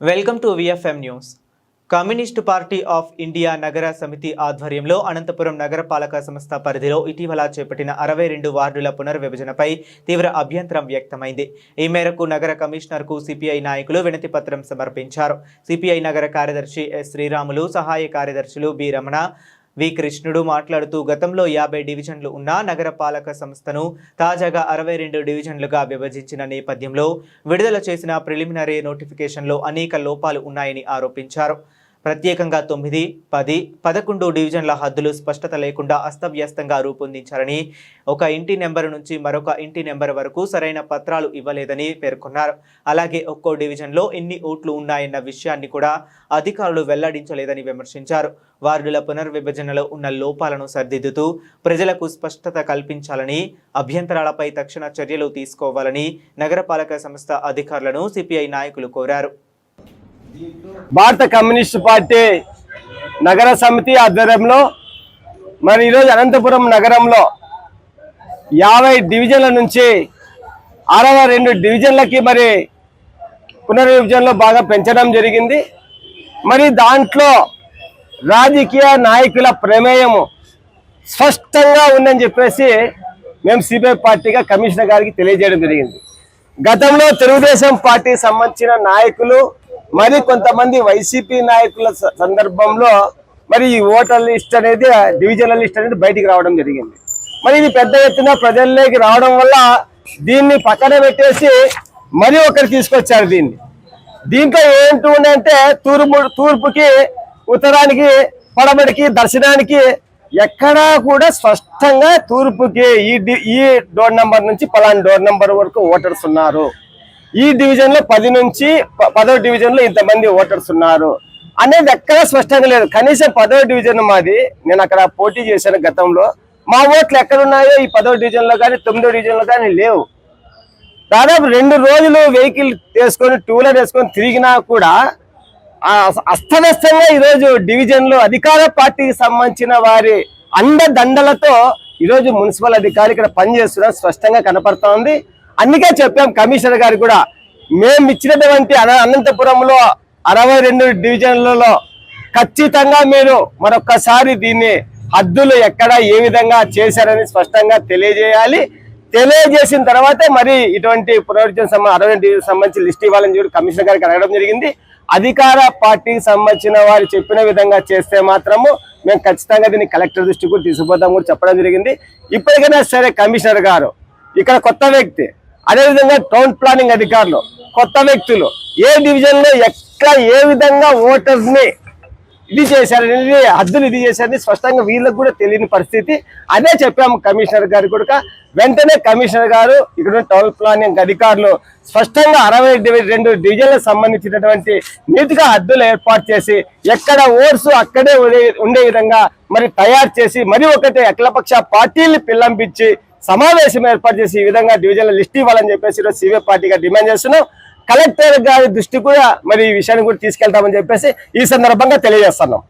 Welcome to VFM news. Communist party of India నగర సమితి ఆధ్వర్యంలో అనంతపురం నగరపాలక సంస్థ పరిధిలో ఇటీవల చేపట్టిన 62 వార్డుల పునర్విభజనపై తీవ్ర అభ్యంతరం వ్యక్తమైంది. ఈ మేరకు నగర కమిషనర్కు సిపిఐ నాయకులు వినతి పత్రం సమర్పించారు. సిపిఐ నగర కార్యదర్శి ఎస్ శ్రీరాములు, సహాయ కార్యదర్శులు బి రమణ, వి కృష్ణుడు మాట్లాడుతూ గతంలో 50 డివిజన్లు ఉన్న నగరపాలక సంస్థను తాజాగా 62 డివిజన్లుగా విభజించిన నేపథ్యంలో విడుదల చేసిన ప్రిలిమినరీ నోటిఫికేషన్లో అనేక లోపాలు ఉన్నాయని ఆరోపించారు. ప్రత్యేకంగా 9, 10, 11 డివిజన్ల హద్దులు స్పష్టత లేకుండా అస్తవ్యస్తంగా రూపొందించారని, ఒక ఇంటి నెంబర్ నుంచి మరొక ఇంటి నెంబర్ వరకు సరైన పత్రాలు ఇవ్వలేదని పేర్కొన్నారు. అలాగే ఒక్కో డివిజన్లో ఎన్ని ఓట్లు ఉన్నాయన్న విషయాన్ని కూడా అధికారులు వెల్లడించలేదని విమర్శించారు. వార్డుల పునర్విభజనలో ఉన్న లోపాలను సరిదిద్దుతూ ప్రజలకు స్పష్టత కల్పించాలని, అభ్యంతరాలపై తక్షణ చర్యలు తీసుకోవాలని నగరపాలక సంస్థ అధికారులను సిపిఐ నాయకులు కోరారు. భారత కమ్యూనిస్టు పార్టీ నగర సమితి ఆధ్వర్యంలో మరి ఈరోజు అనంతపురం నగరంలో 50 డివిజన్ల నుంచి 62 డివిజన్లకి మరి పునర్విభజనలో బాగా పెంచడం జరిగింది. మరి దాంట్లో రాజకీయ నాయకుల ప్రమేయము స్పష్టంగా ఉందని చెప్పేసి మేము సిపిఐ పార్టీగా కమిషనర్ గారికి తెలియజేయడం జరిగింది. గతంలో తెలుగుదేశం పార్టీకి సంబంధించిన నాయకులు మరి కొంతమంది వైసీపీ నాయకుల సందర్భంలో మరి ఈ ఓటర్ లిస్ట్ అనేది, డివిజనల్ లిస్ట్ అనేది బయటికి రావడం జరిగింది. మరి ఇది పెద్ద ఎత్తున ప్రజల్లోకి రావడం వల్ల దీన్ని పక్కన పెట్టేసి మరి ఒకరు తీసుకొచ్చారు. దీంట్లో ఏంటి ఉందంటే తూర్పుకి, ఉత్తరానికి, పడమటికి, దర్శనానికి ఎక్కడా కూడా స్పష్టంగా తూర్పుకి ఈ డోర్ నెంబర్ నుంచి పలానా డోర్ నెంబర్ వరకు ఓటర్స్ ఉన్నారు, ఈ డివిజన్ లో 10 నుంచి 10వ డివిజన్ లో ఇంతమంది ఓటర్స్ ఉన్నారు అనేది ఎక్కడా స్పష్టంగా లేదు. కనీసం 10వ డివిజన్ మాది, నేను అక్కడ పోటీ చేశాను గతంలో, మా ఓట్లు ఎక్కడున్నాయో ఈ 10వ డివిజన్ లో కానీ 9వ డివిజన్ లో కానీ లేవు. దాదాపు 2 రోజులు వెహికల్ వేసుకొని, టూ వీలర్ వేసుకొని తిరిగినా కూడా అస్తవ్యస్తంగా ఈరోజు డివిజన్లో అధికార పార్టీకి సంబంధించిన వారి అండదండలతో ఈరోజు మున్సిపల్ అధికారి ఇక్కడ పనిచేస్తున్న స్పష్టంగా కనపడతా ఉంది. అందుకే చెప్పాం కమిషనర్ గారు కూడా, మేము ఇచ్చినటువంటి అనంతపురంలో 62 డివిజన్లలో ఖచ్చితంగా మీరు మరొకసారి దీన్ని హద్దులు ఎక్కడ ఏ విధంగా చేశారని స్పష్టంగా తెలియజేయాలి. తెలియజేసిన తర్వాతే మరి ఇటువంటి పునర్విభజన 62 డివిజన్ సంబంధించి లిస్ట్ ఇవ్వాలని చెప్పి కమిషనర్ గారికి అడగడం జరిగింది. అధికార పార్టీకి సంబంధించిన వారు చెప్పిన విధంగా చేస్తే మాత్రము మేము ఖచ్చితంగా దీన్ని కలెక్టర్ దృష్టికి కూడా తీసుకుపోతాం కూడా చెప్పడం జరిగింది. ఇప్పటికైనా సరే కమిషనర్ గారు, ఇక్కడ కొత్త వ్యక్తి, అదేవిధంగా టౌన్ ప్లానింగ్ అధికారులు కొత్త వ్యక్తులు ఏ డివిజన్ లో ఎక్కడ ఏ విధంగా ఓటర్స్ ని ఇది చేశారనేది, హద్దులు ఇది చేశారని స్పష్టంగా వీళ్ళకు కూడా తెలియని పరిస్థితి. అదే చెప్పాము కమిషనర్ గారు కూడా. వెంటనే కమిషనర్ గారు, ఇక్కడ టౌన్ ప్లానింగ్ అధికారులు స్పష్టంగా 62 డివిజన్లకు సంబంధించినటువంటి నీతిగా హద్దులు ఏర్పాటు చేసి ఎక్కడ ఓట్స్ అక్కడే ఉండే విధంగా మరి తయారు చేసి, మరి ఒకటి అఖిలపక్ష పార్టీలు పిల్లంపించి సమావేశం ఏర్పాటు చేసి ఈ విధంగా డివిజన్ల లిస్ట్ ఇవ్వాలని చెప్పేసి ఈరోజు సిపిఐ పార్టీగా డిమాండ్ చేస్తున్నాం. కలెక్టర్ గారి దృష్టి కూడా మరి ఈ విషయాన్ని కూడా తీసుకెళ్తామని చెప్పేసి ఈ సందర్భంగా తెలియజేస్తున్నాం.